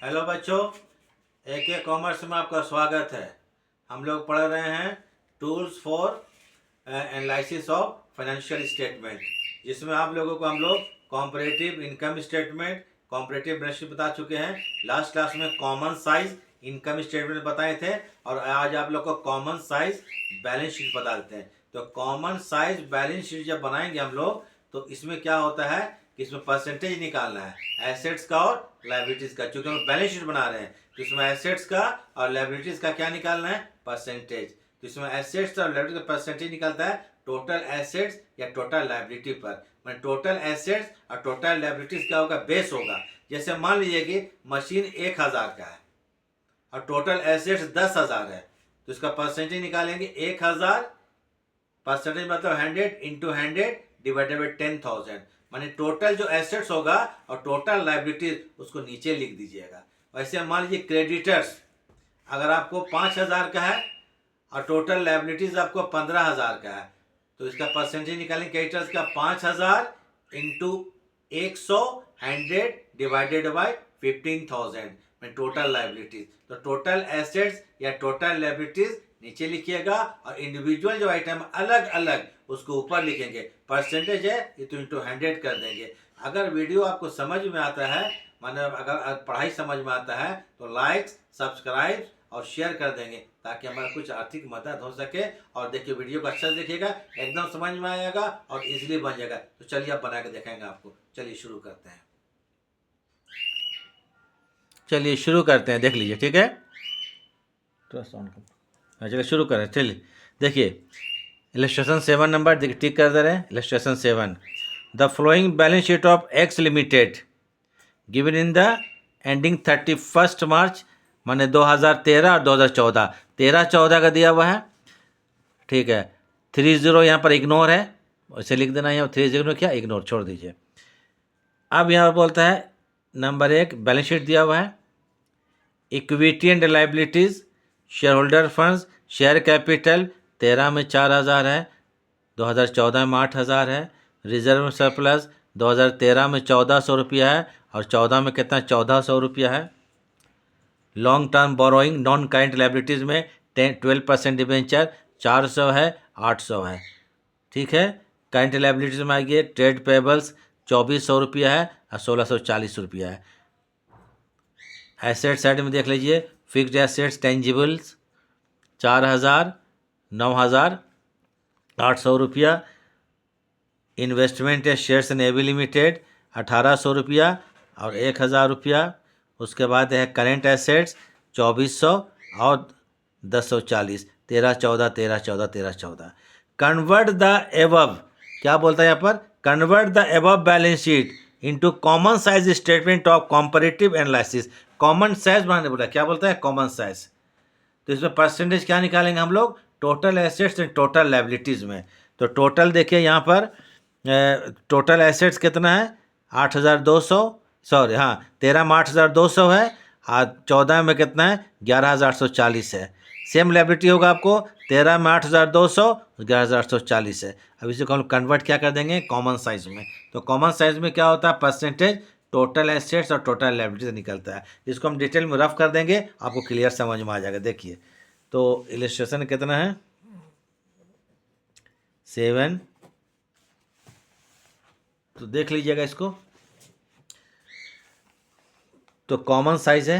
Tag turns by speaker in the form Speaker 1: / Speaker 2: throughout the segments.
Speaker 1: Hello बच्चों, AK commerce में आपका स्वागत है। हम लोग पढ़ रहे हैं tools for analysis of financial statement, जिसमें आप लोगों को हम लोग comparative income statement, comparative balance sheet बता चुके हैं। लास्ट क्लास में कॉमन साइज इनकम स्टेटमेंट बताए थे और आज आप लोग को कॉमन साइज बैलेंस शीट बता देते हैं। तो कॉमन साइज बैलेंस शीट जब बनाएंगे हम लोग, तो इसमें क्या होता है कि इसमें परसेंटेज निकालना है एसेट्स का और लाइबिलिटीज का। क्योंकि हम बैलेंस शीट बना रहे हैं तो इसमें एसेट्स का और लाइबिलिटीज का क्या निकालना है, परसेंटेज। तो इसमें एसेट्स और लाइबिलिटी का परसेंटेज निकलता है टोटल एसेट्स या टोटल लाइबिलिटी पर। मैं टोटल एसेट्स और टोटल लाइबिलिटीज क्या होगा, बेस होगा। जैसे मान लीजिए कि मशीन 1000 का है और टोटल एसेट्स 10,000 है, तो इसका परसेंटेज निकालेंगे 1000, परसेंटेज मतलब 100 इंटू 100 डिवाइडेड बाई 10,000। माने टोटल जो एसेट्स होगा और टोटल लाइबिलिटीज उसको नीचे लिख दीजिएगा। वैसे मान लीजिए क्रेडिटर्स अगर आपको 5,000 का है और टोटल लाइबिलिटीज आपको 15,000 का है, तो इसका परसेंटेज निकालेंगे क्रेडिटर्स का 5,000 इंटू 100 100 डिवाइडेड बाई 15,000 में टोटल लाइबिलिटीज। तो टोटल एसेट्स या टोटल लाइबिलिटीज नीचे लिखिएगा और इंडिविजुअल जो आइटम अलग अलग उसको ऊपर लिखेंगे। परसेंटेज है ये तो इंटू 100 कर देंगे। अगर वीडियो आपको समझ में आता है, मतलब अगर पढ़ाई समझ में आता है, तो लाइक सब्सक्राइब और शेयर कर देंगे ताकि हमारा कुछ आर्थिक मदद हो सके। और देखिए वीडियो को अच्छा देखिएगा, एकदम समझ में आएगा और इजीली बन जाएगा। तो चलिए आप बना के दिखाएंगे आपको। चलिए शुरू करते हैं, चलिए शुरू करते हैं, देख लीजिए, ठीक है। चलिए शुरू करें। चलिए देखिए इलस्ट्रेशन 7 नंबर टिक कर दे रहे हैं। Illustration 7, the flowing balance sheet of X limited given in the ending 31 मार्च माने 2013 और 2014। 13-14 का दिया हुआ है, ठीक है। 30 यहाँ पर इग्नोर है, वैसे लिख देना। यहाँ 30 क्या इग्नोर छोड़ दीजिए। अब यहाँ पर बोलता है नंबर 1 बैलेंस शीट दिया हुआ है। Equity and liabilities, share funds, share capital 13 में 4,000 है, 2014 में 8,000 है। रिजर्व सरप्लस 2013 में 1,400 रुपया है और 14 में कितना 1,400 रुपया है। Long term borrowing non current liabilities में 12% डिबेंचर 400 है, 800 है, ठीक है। करेंट लाइबिलिटीज़ में आइए, ट्रेड पेबल्स 2,400 रुपया है और 1,640 रुपया है। एसेट साइड में देख लीजिए, फिक्स्ड एसेट्स टेंजिबल्स 4,000, 9,000, 800 रुपया। इन्वेस्टमेंट है शेयर्स इन एबी लिमिटेड 1,800 रुपया और 1,000 रुपया। उसके बाद है करेंट एसेट्स 2,400 और 10,40, 13-14, 13-14, 13-14। कन्वर्ट द एबव, क्या बोलता है यहाँ पर, convert the above balance sheet into common size statement of comparative analysis. Common size बनाने बोला, क्या बोलता है कॉमन साइज। तो इसमें परसेंटेज क्या निकालेंगे हम लोग, total assets and total liabilities में। तो टोटल देखिए यहाँ पर टोटल एसेट्स कितना है 8,200, सॉरी हाँ 13 में 8,200 है और 14 में कितना है 11,840 है। सेम लाइबिलिटी होगा आपको, 13 में 8,200, 11,840 है। अब इसे हम कन्वर्ट क्या कर देंगे कॉमन साइज में। तो कॉमन साइज में क्या होता है, परसेंटेज टोटल एसेट्स और टोटल लाइबिलिटी निकलता है। इसको हम डिटेल में रफ कर देंगे, आपको क्लियर समझ में आ जाएगा। देखिए तो इलस्ट्रेशन कितना है 7, तो देख लीजिएगा इसको। तो कॉमन साइज है,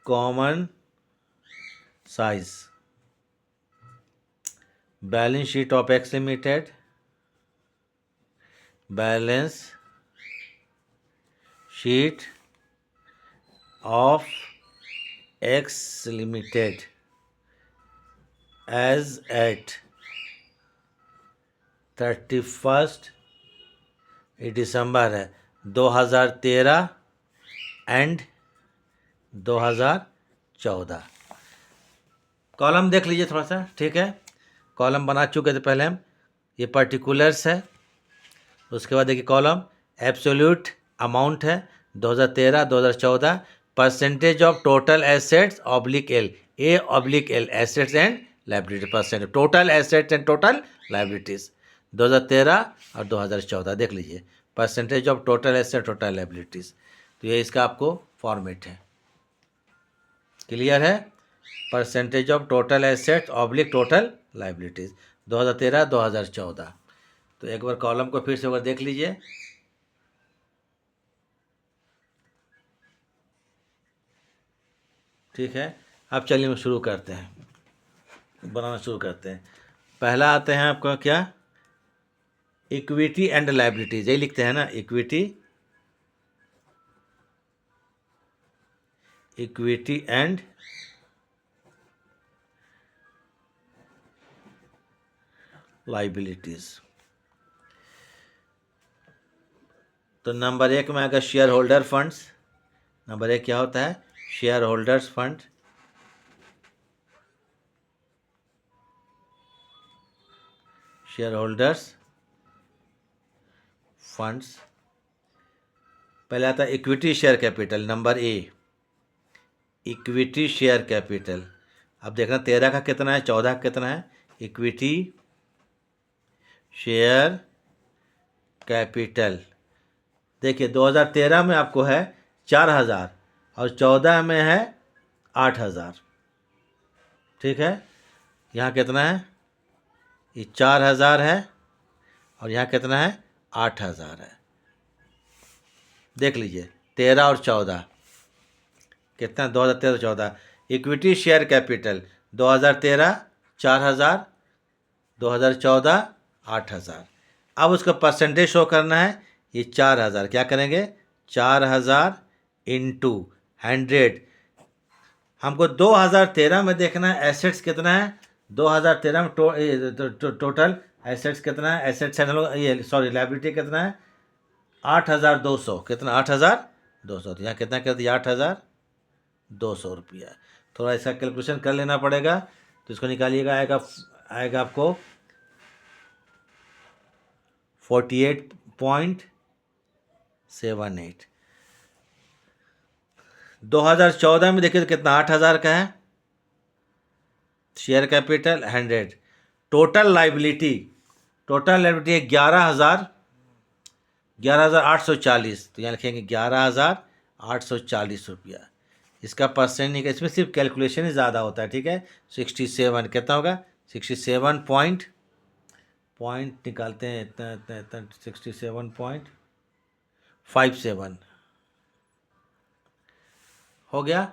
Speaker 1: common size balance sheet of X limited, balance sheet of X limited as at 31 December है 2013 एंड 2014। कॉलम देख लीजिए थोड़ा सा, ठीक है। कॉलम बना चुके थे पहले हम, ये पर्टिकुलर्स है। उसके बाद देखिए कॉलम एब्सोल्यूट अमाउंट है 2013 2014, percentage of total assets oblique L, A oblique L assets and liability, percent total assets and total liabilities 2013 और 2014 देख लीजिए। Percentage of total asset total liabilities. तो ये इसका आपको फॉर्मेट है। क्लियर है? Percentage of total asset oblique total liabilities 2013-2014। तो एक बार कॉलम को फिर से एक बार देख लीजिए। ठीक है, अब चलिए हम शुरू करते हैं, बनाना शुरू करते हैं। पहला आते हैं आपका क्या, इक्विटी एंड लायबिलिटीज, यही लिखते हैं ना, इक्विटी एंड लायबिलिटीज। तो नंबर 1 में आएगा शेयर होल्डर फंड्स। नंबर 1 क्या होता है, share holders fund. Share holders funds. पहले आता है equity share capital, number A, equity share capital. अब देखना 13 का कितना है, 14 का कितना है। इक्विटी शेयर कैपिटल देखिए 2013 में आपको है 4000 और 14 में है 8000। ठीक है, यहाँ कितना है, ये 4000 है और यहाँ कितना है, 8000 है। देख लीजिए 13 और 14 कितना, 2013-14। Equity share capital 2013 4000, 2014 8000। अब उसका परसेंटेज शो करना है, ये 4000 क्या करेंगे, 4000 इंटू 100। हमको 2013 में देखना है एसेट्स कितना है, 2013 में टोटल एसेट्स कितना है, एसेट्स ये सॉरी लायबिलिटी कितना है, 8200। कितना, 8200। तो यहाँ कितना कर दिया, 8200 रुपया। थोड़ा इसका कैलकुलेशन कर लेना पड़ेगा, तो इसको निकालिएगा, आएगा आपको 48.78। 2014 में देखिए तो कितना, 8000 का है शेयर कैपिटल 100। टोटल लायबिलिटी है 11,840। तो यहाँ लिखेंगे 11,840 रुपया। इसका परसेंट नहीं, इसमें सिर्फ कैलकुलेशन ही ज़्यादा होता है। ठीक है, 67 कितना होगा, 67 पॉइंट निकालते हैं, इतना 67.57 हो गया।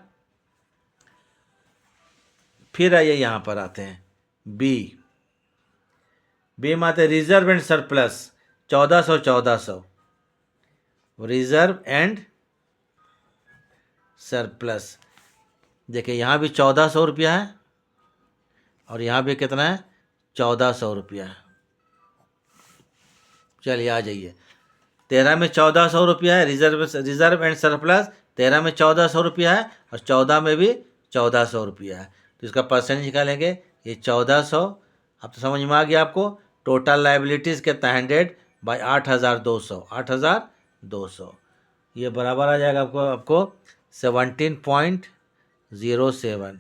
Speaker 1: फिर आइए यहाँ पर आते हैं बी में आते हैं reserve and surplus 1400। Reserve and surplus देखिए यहाँ भी 1400 रुपया है और यहाँ भी कितना है, 1400 रुपया है। चलिए आ जाइए, 13 में 1400 रुपया है रिजर्व एंड सरप्लस, 13 में 1400 रुपया है और 14 में भी 1400 रुपया है। तो इसका परसेंटेज निकालेंगे, ये 1400। अब तो समझ में आ गया आपको। टोटल लायबिलिटीज़ कितना, 100 बाई 8200। ये बराबर आ जाएगा आपको 17.07।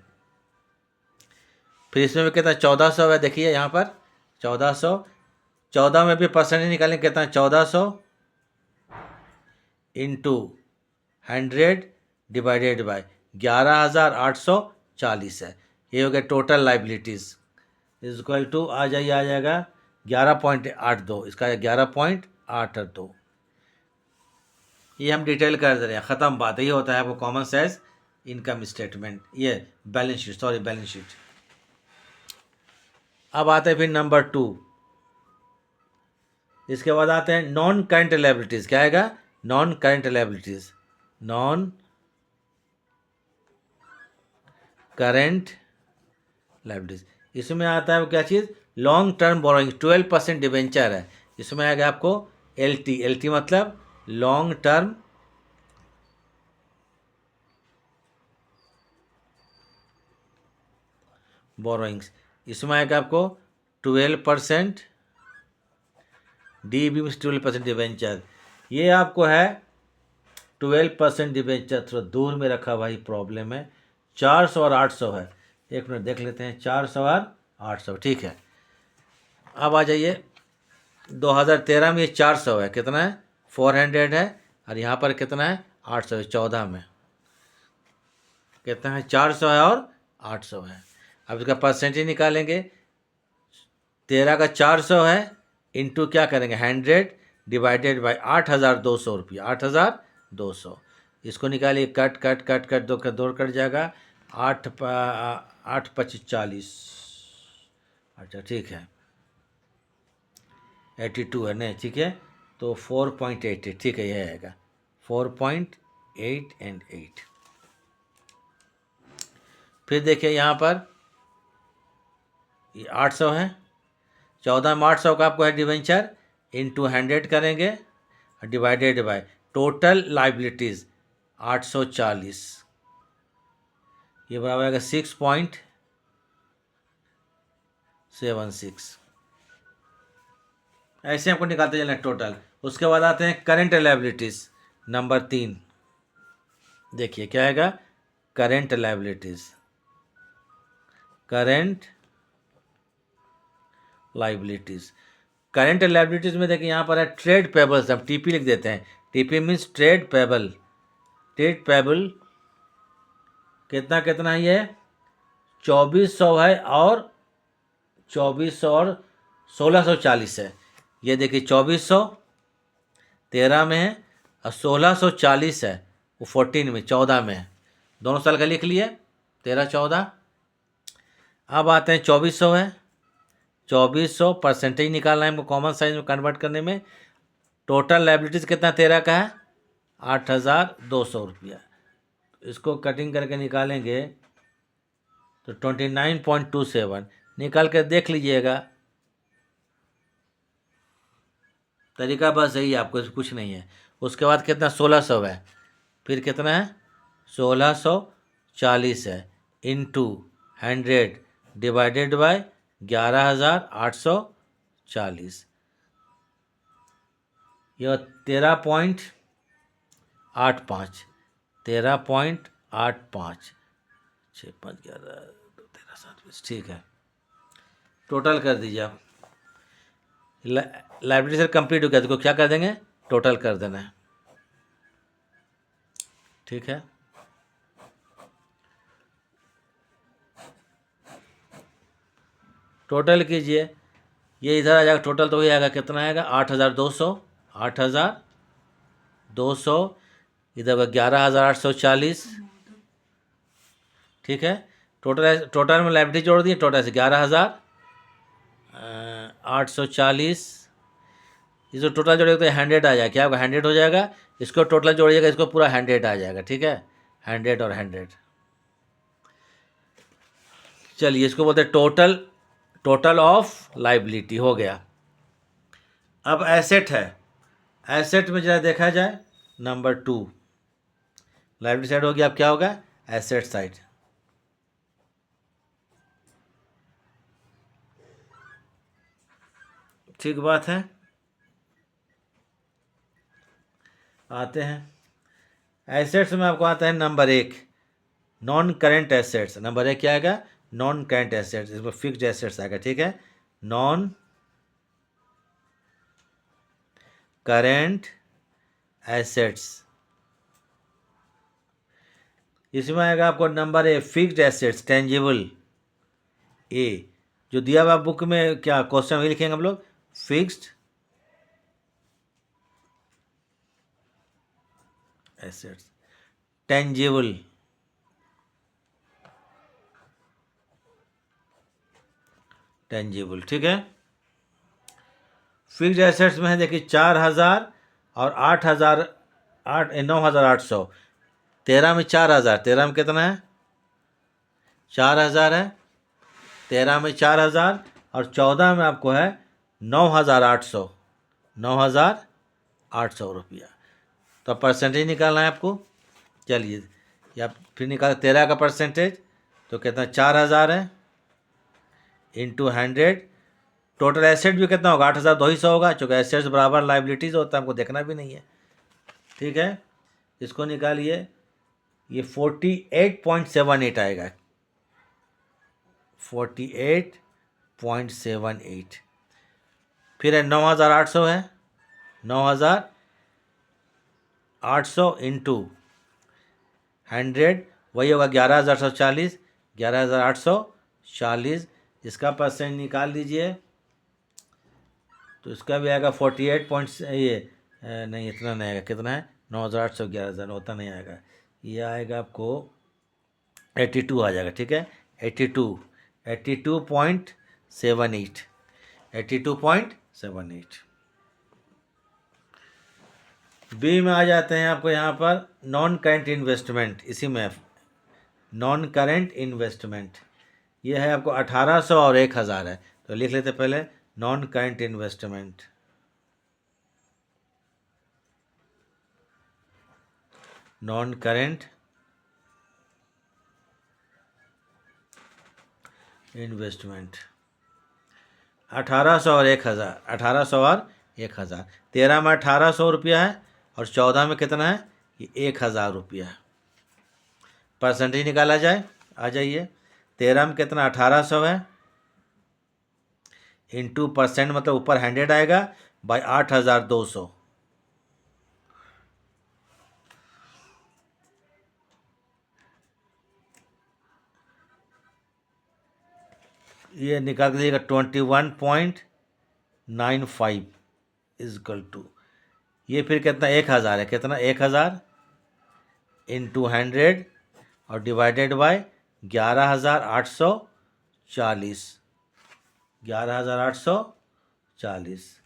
Speaker 1: फिर इसमें भी कितना, 1400 है। देखिए यहाँ पर 1400, 14 में भी परसेंटेज निकालेंगे कितना, 1400 इंटू 100 डिवाइडेड बाय 11,840 है। ये हो गया total liabilities is equal to आ जाएगा 11.82। इसका 11.82। ये हम डिटेल कर दे रहे हैं, ख़त्म बात। ये होता है आपको कॉमन सेंस इनकम स्टेटमेंट, ये बैलेंस शीट। अब आते हैं फिर नंबर 2। इसके बाद आते हैं नॉन करंट लायबिलिटीज़। क्या आएगा, non current liabilities. Non current liabilities इसमें आता है क्या चीज़, लॉन्ग टर्म बोरोइंग 12% डिवेंचर है। इसमें आएगा आपको LT मतलब लॉन्ग टर्म बोरोइंग्स। इसमें आएगा आपको 12%, DB में 12% डिवेंचर। ये आपको है 12% डिवेंचर, थोड़ा दूर में रखा भाई, प्रॉब्लम है। 400 और 800 है, एक मिनट देख लेते हैं, 400 और 800। ठीक है, अब आ जाइए 2013 में ये 400 है, कितना है, 400 है, और यहाँ पर कितना है 800 है, 14 में कितना है 400 है और 800 है। अब इसका परसेंटेज निकालेंगे। 13 का 400 है, इंटू क्या करेंगे 100 डिवाइडेड बाई 8,200 रुपया, 8,200। इसको निकालिए, कट कट कट कट दो का 2 कट जाएगा, 8 25 40। अच्छा ठीक है, 82 है नहीं, ठीक है, तो 4.88, ठीक है, यह आएगा 4.8 एंड 8। फिर देखिए यहाँ पर ये 800 है, 14 में 800 का आपको है डिवेंचर, इंटू 100 करेंगे डिवाइडेड बाय टोटल लाइबिलिटीज़ 840, ये बराबर आएगा 6.76। ऐसे हमको निकालते चलना टोटल। उसके बाद आते हैं करेंट लाइबिलिटीज़ नंबर 3। देखिए क्या आएगा, current liabilities, current liabilities. Current liabilities में देखिए यहाँ पर है ट्रेड पेबल्स, हम टीपी लिख देते हैं, TP means trade payable. Trade payable कितना कितना है, ये 2400 है और 2400 और 1640 है। ये देखिए 2400 13 में है और 1640 है वो 14 में 14 में है, दोनों साल का लिख लिए 13 14। अब आते हैं 2400 है, 2400 परसेंटेज निकालना है हमको कॉमन साइज में कन्वर्ट करने में। टोटल लाइबिलिटीज़ कितना 13 का है 8,200 रुपया। इसको कटिंग करके निकालेंगे तो 29.27 निकाल कर देख लीजिएगा। तरीका बस यही है, आपको कुछ नहीं है। उसके बाद कितना 1600 है, फिर कितना है 1640 है, इंटू 100 डिवाइडेड बाय 11,840, यह 13.85, 13.85, 6 5 11 2 13 7 20, ठीक है। टोटल कर दीजिए आप, लाइब्रेरी सर कंप्लीट हो गया, तो क्या कर देंगे टोटल कर देना है, ठीक है। टोटल कीजिए, ये इधर आ जाएगा, टोटल तो वही आएगा, कितना आएगा 8,200, 8,200 इधर का 11,840, ठीक है। टोटल में लाइब्रेरी जोड़ दिए, टोटल से 11,840, इसको टोटल जोड़ेगा तो 100 आ जाएगा, क्या होगा 100 हो जाएगा। इसको टोटल जोड़िएगा, इसको पूरा 100 आ जाएगा, ठीक है, 100 और 100। चलिए इसको बोलते हैं टोटल, टोटल ऑफ लाइबिलिटी हो गया। अब एसेट है, एसेट में जरा देखा जाए नंबर 2, लाइबिलिटी साइड हो गया, अब क्या होगा एसेट साइड। ठीक बात है, आते हैं एसेट्स में, आपको आता है number 1 non current assets. Number 1 क्या आएगा नॉन करेंट एसेट्स, इसमें फिक्स्ड एसेट्स आएगा, ठीक है, नॉन करेंट एसेट्स। इसमें आएगा आपको नंबर 1 फिक्स्ड एसेट्स टेंजिबल, ए जो दिया हुआ बुक में, क्या क्वेश्चन वही लिखेंगे हम लोग, फिक्स्ड एसेट्स टेंजिबल, टेंजिबल, ठीक है। फिक्स्ड एसेट्स में है देखिए 4,000 और 8,000, 9,800। 13 में 4,000, 13 में कितना है 4,000 है, 13 में 4,000 और 14 में आपको है 9,800, 9,800 रुपया। तो परसेंटेज निकालना है आपको। चलिए या फिर निकाल 13 का परसेंटेज, तो कितना 4,000 है इंटू 100। टोटल एसेट भी कितना होगा 8,200 होगा, चूँकि एसेट्स बराबर लाइबिलिटीज़ होता है, हमको देखना भी नहीं है, ठीक है। इसको निकालिए, ये 48.78 आएगा, 48.78। फिर है 9,800 है, 9,800 800 इंटू 100 वही होगा 11,840, 11,840। इसका परसेंट निकाल लीजिए तो इसका भी आएगा 48 पॉइंट्स, ये नहीं इतना नहीं आएगा, कितना है 9,800, 11,000 उतना नहीं आएगा, ये आएगा आपको 82 आ जाएगा, ठीक है 82, 82.78, 82.78। बी में आ जाते हैं आपको यहाँ पर नॉन करेंट इन्वेस्टमेंट, इसी में नॉन करेंट इन्वेस्टमेंट ये है आपको 1,800 और 1,000 है, तो लिख लेते पहले non current investment, non current investment 1,800 और 1,000, 1,800 और 1,000, 13 में 1,800 रुपया है और 14 में कितना है, ये 1,000 रुपया है। परसेंटेज निकाला जाए, आ जाइए 13 में कितना 1,800 है, इंटू परसेंट मतलब ऊपर 100 आएगा बाई 8,200, ये निकाल दीजिएगा 21.95 इजकल टू, ये फिर कितना 1,000 है, कितना 1,000 इंटू 100 और डिवाइडेड बाय 11,840, 11,840,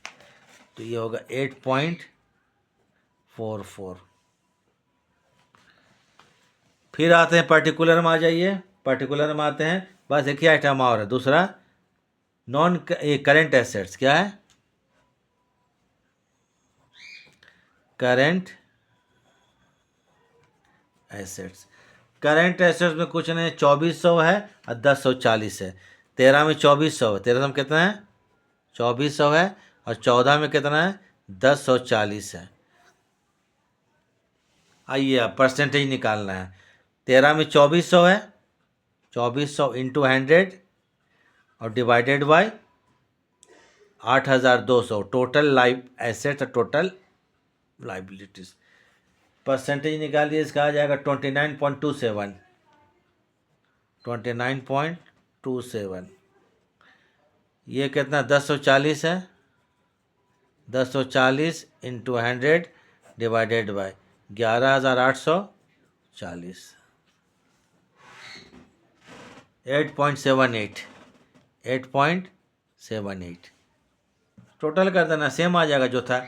Speaker 1: तो ये होगा 8.44। फिर आते हैं पर्टिकुलर में, आ जाइए पर्टिकुलर में आते हैं, बस एक ही आइटम और है दूसरा, नॉन करेंट एसेट्स, क्या है करेंट एसेट्स, करेंट एसेट्स में कुछ नहीं 2,400 है और 10,140 है, 13 में 2,400 है, 13 में कितना है 2,400 है और 14 में कितना है 10,140 है। आइए अब परसेंटेज निकालना है, 13 में 2,400 है, 2,400 इंटू 100 और divided by 8,200, total life assets और टोटल लाइबिलिटीज, परसेंटेज निकालिए, इसका आ जाएगा 29.27, 29.27, ये कितना 10,140 है, 10,140 इंटू 100 डिवाइडेड बाय 11,840, 8.78, 8.78, टोटल कर देना सेम आ जाएगा जो था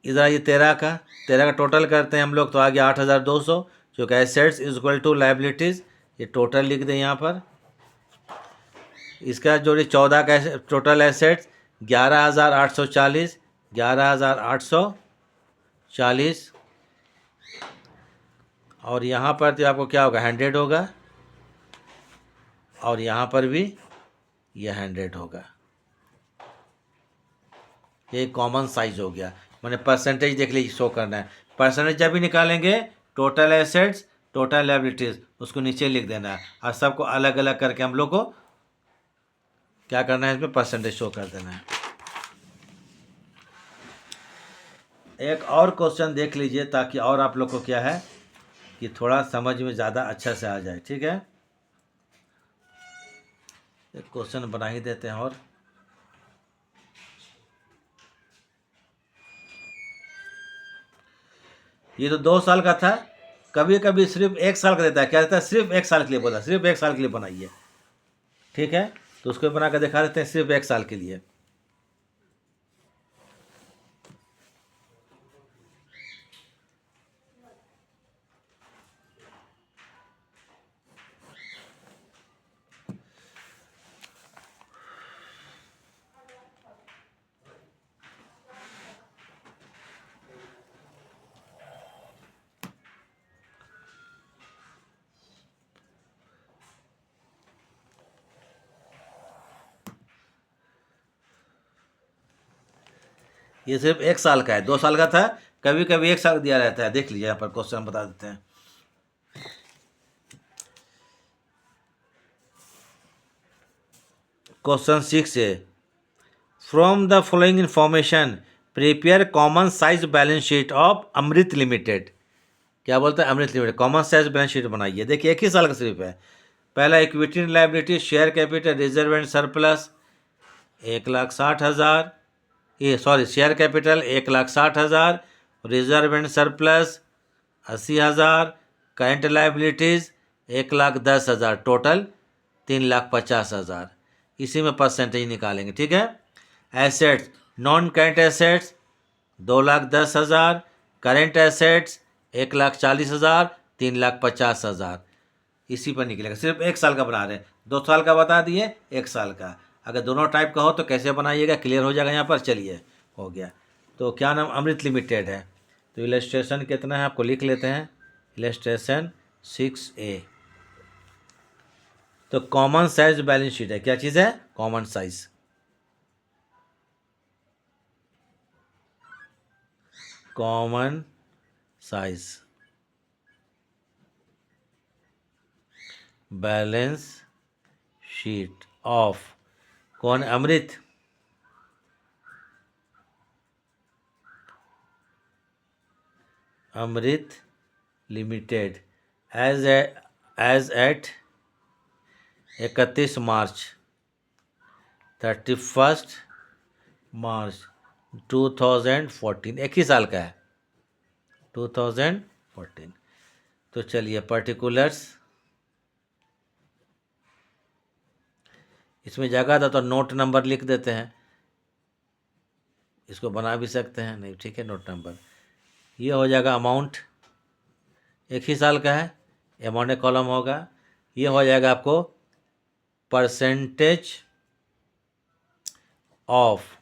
Speaker 1: इधर, ये 13 का टोटल करते हैं हम लोग तो आ गया 8,200, जो कि assets is equal to liabilities, ये टोटल लिख दें यहाँ पर। इसका जो 14 का टोटल एसेट्स 11,840, 11,840, और यहाँ पर तो आपको क्या होगा 100 होगा और यहाँ पर भी ये 100 होगा, ये कॉमन साइज हो गया, मैंने परसेंटेज देख लीजिए शो करना है, परसेंटेज जब भी निकालेंगे टोटल एसेट्स टोटल लायबिलिटीज उसको नीचे लिख देना है और सबको अलग अलग करके हम लोग को क्या करना है, इसमें परसेंटेज शो कर देना है। एक और क्वेश्चन देख लीजिए ताकि और आप लोग को क्या है कि थोड़ा समझ में ज़्यादा अच्छा से आ जाए, ठीक है। एक क्वेश्चन बना ही देते हैं, और ये तो 2 साल का था, कभी कभी सिर्फ 1 साल का देता है, क्या देता है सिर्फ 1 साल के लिए, बोला सिर्फ 1 साल के लिए बनाइए, ठीक है, तो उसको बना कर दिखा देते हैं सिर्फ 1 साल के लिए। ये सिर्फ 1 साल का है, 2 साल का था, कभी कभी 1 साल दिया रहता है। देख लीजिए यहाँ पर क्वेश्चन बता देते हैं। क्वेश्चन 6 है, from the following information prepare common size balance sheet of Amrit limited. क्या बोलता है? Amrit limited common size balance sheet बनाइए। देखिए एक ही साल का सिर्फ है। पहला equity and liability, share capital, reserve and surplus 1,60,000, ये sorry share capital 1,60,000, reserve and surplus 80,000, current liabilities 1,10,000, total 3,50,000। इसी में परसेंटेज निकालेंगे, ठीक है। Assets, non current assets 2,10,000, current assets 1,40,000, 3,50,000। इसी पर निकलेगा। सिर्फ एक साल का बना रहे हैं, 2 साल का बता दिए, 1 साल का। अगर दोनों टाइप का हो तो कैसे बनाइएगा, क्लियर हो जाएगा यहाँ पर। चलिए हो गया। तो क्या नाम? अमृत लिमिटेड है। तो इलस्ट्रेशन कितना है आपको लिख लेते हैं। Illustration 6A। तो कॉमन साइज बैलेंस शीट है। क्या चीज़ है? Common size. Common size balance sheet of कौन? अमृत लिमिटेड एज एट 31 मार्च 31 मार्च 2014। एक ही साल का है, 2014। तो चलिए पर्टिकुलर्स, इसमें जगह था तो नोट नंबर लिख देते हैं। इसको बना भी सकते हैं, नहीं ठीक है, नोट नंबर। ये हो जाएगा अमाउंट, एक ही साल का है, अमाउंट एक कॉलम होगा। ये हो जाएगा आपको परसेंटेज ऑफ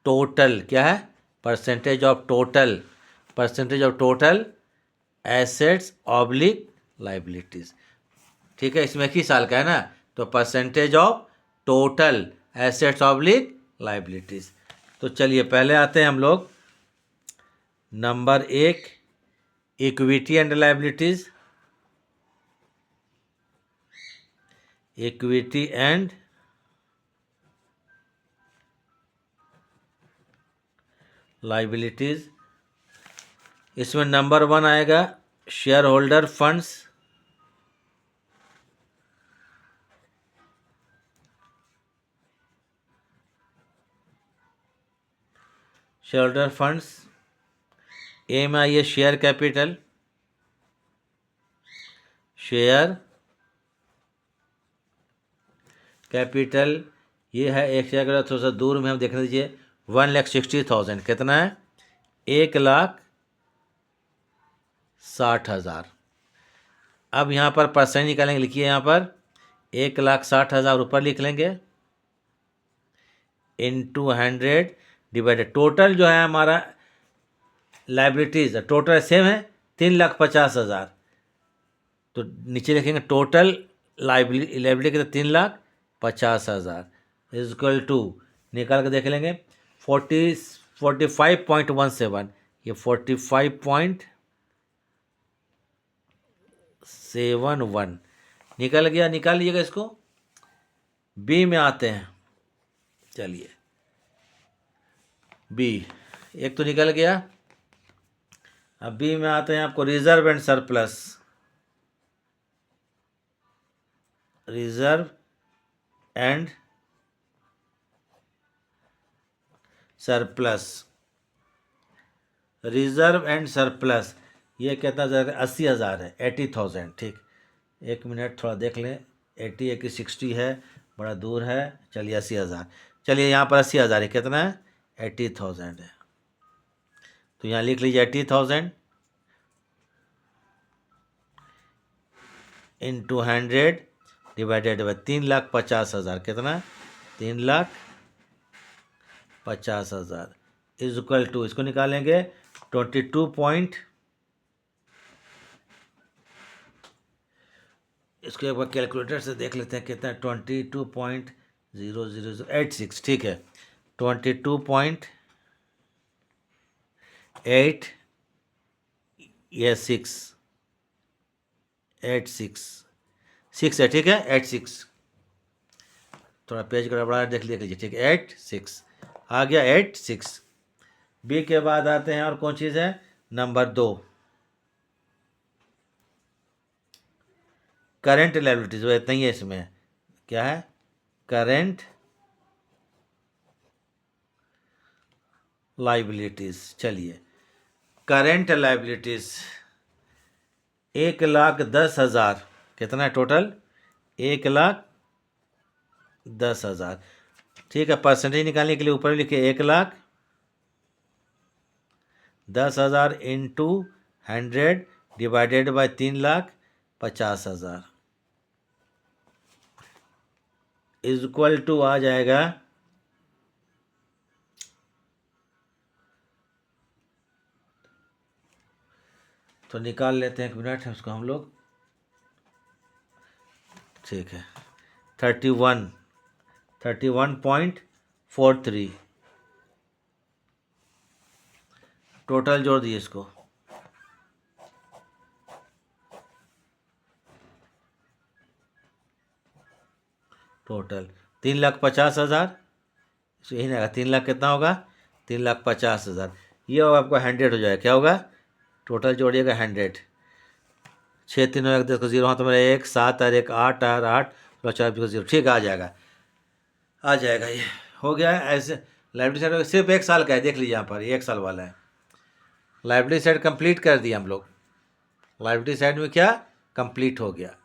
Speaker 1: टोटल, क्या है? Percentage of total assets oblique liabilities. ठीक है, इसमें एक ही साल का है ना, तो percentage of total assets oblique liabilities. तो चलिए पहले आते हैं हम लोग number 1, equity and liabilities. Equity and liabilities. इसमें नंबर 1 आएगा share holder funds. Share holder funds. A में आइए शेयर कैपिटल। शेयर कैपिटल ये है, एक से अगर थोड़ा सा दूर में हम देखने दीजिए, 1,60,000 कितना है? 1,60,000। अब यहाँ पर परसेंट निकालेंगे, लिखिए यहाँ पर 1,60,000 ऊपर लिख लेंगे, इंटू 100 डिवाइडेड। टोटल जो है हमारा लाइबिलिटीज टोटल सेम है 3,50,000। तो नीचे लिखेंगे टोटल लाइबिलिटी कितना? 3,50,000 इज इक्वल टू, निकाल के देख लेंगे, 45.17। ये 45.71 निकल गया। निकाल लीजिएगा इसको। बी में आते हैं, चलिए बी एक तो निकल गया। अब बी में आते हैं आपको reserve and surplus. Reserve and surplus. Reserve and surplus ये कितना जाएगा? 80,000 है, 80,000। ठीक, एक मिनट थोड़ा देख लें, 80 की 60 है, बड़ा दूर है। चलिए 80,000, चलिए यहाँ पर 80,000 है, कितना है? 80,000 है। तो यहाँ लिख लीजिए 80,000 इंटू 100 डिवाइडेड बाई 3,50,000, कितना? 3,50,000 इज इक्वल टू, इसको निकालेंगे 22 पॉइंट, इसको एक बार कैलकुलेटर से देख लेते हैं कितना है। 22.0086, ठीक है, 22.8 या 6 है, ठीक है, 86। थोड़ा पेज गड़बड़ा देख लीजिए, ठीक है, 86 आ गया, 86। बी के बाद आते हैं और कौन चीज़ है, नंबर 2 करेंट लायबिलिटीज, वो इतना ही है इसमें, क्या है, करेंट लायबिलिटीज। चलिए, करेंट लायबिलिटीज 1,10,000, कितना है टोटल, 1,10,000। ठीक है, परसेंटेज निकालने के लिए ऊपर लिखे 1,10,000 into 100 divided by 3,50,000 is equal to आ जाएगा तो निकाल लेते हैं, 1 मिनट है उसको हम लोग। ठीक है, 31.43 टोटल जोड़ दिए इसको, टोटल 3,50,000, यही ना, 3 लाख कितना होगा, 3,50,000, ये होगा आपको 100 हो जाएगा, क्या होगा, टोटल जोड़िएगा 100, 6 3 1 10 को 0, हाँ तो मेरा 1 7 और 1 8 और 8 4 को 0, ठीक आ जाएगा, आ जाएगा, ये हो गया है। ऐसे लाइब्रेरी साइड सिर्फ 1 साल का है, देख लीजिए यहाँ पर, 1 साल वाला है। लाइब्रेरी साइड कंप्लीट कर दिया हम लोग, लाइब्रेरी साइड में क्या कंप्लीट हो गया।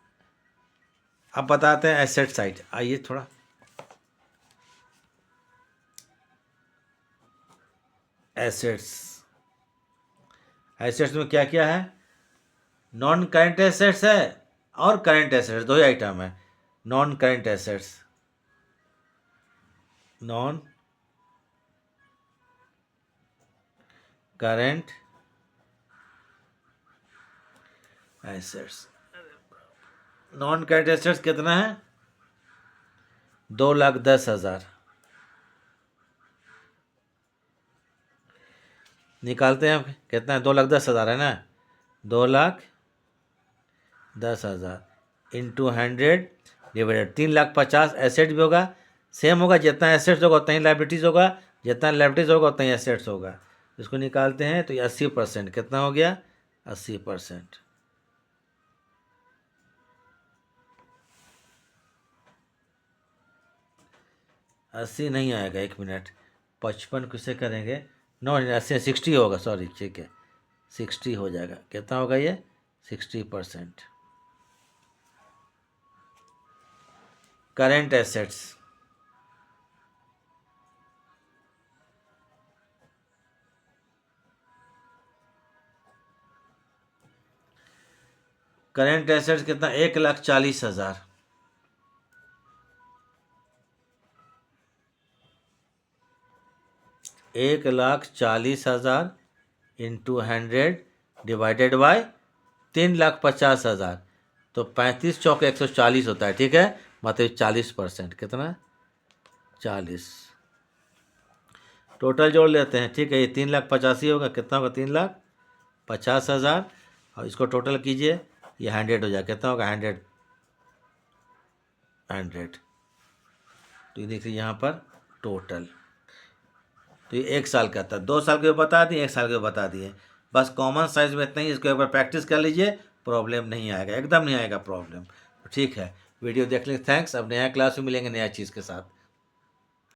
Speaker 1: अब बताते हैं एसेट साइड, आइए थोड़ा, एसेट्स, एसेट्स में क्या क्या है, नॉन करेंट एसेट्स है और करेंट एसेट्स, दो ही आइटम है। Non current assets, non current assets, non current assets कितना है, 2,10,000 निकालते हैं, कितना है, 2,10,000 है ना, 2,10,000 इंटू 100 डिवाइडेड 3,50,000, एसेट भी होगा, सेम होगा, जितना एसेट्स होगा उतना ही लाइबिलिटीज होगा, जितना लाइबिलिटीज होगा उतना ही एसेट्स होगा। इसको निकालते हैं तो ये 80%, कितना हो गया, 80%। अस्सी नहीं आएगा, 1 मिनट, 55 किससे करेंगे, 80 60 होगा, सॉरी, ठीक है 60 हो जाएगा, कितना होगा ये, 60%। करेंट एसेट्स, करेंट एसेट्स कितना, 1,40,000, 1,40,000 इंटू 100 डिवाइडेड बाय 3,50,000, तो 35 चौके 140 होता है, ठीक है, मतलब 40%, कितना, 40। टोटल जोड़ लेते हैं, ठीक है, ये 3,85,000 होगा, कितना होगा, 3,50,000, और इसको टोटल कीजिए, ये 100 हो जाएगा, कितना होगा, 100, तो ये देखिए यहाँ पर टोटल, तो ये 1 साल का था, 2 साल के बता दिए, 1 साल के बता दिए, बस कॉमन साइज में इतना ही, इसको एक बार प्रैक्टिस कर लीजिए, प्रॉब्लम नहीं आएगा, एकदम नहीं आएगा प्रॉब्लम। ठीक है, वीडियो देखने थैंक्स, अब नया क्लास में मिलेंगे नया चीज़ के साथ।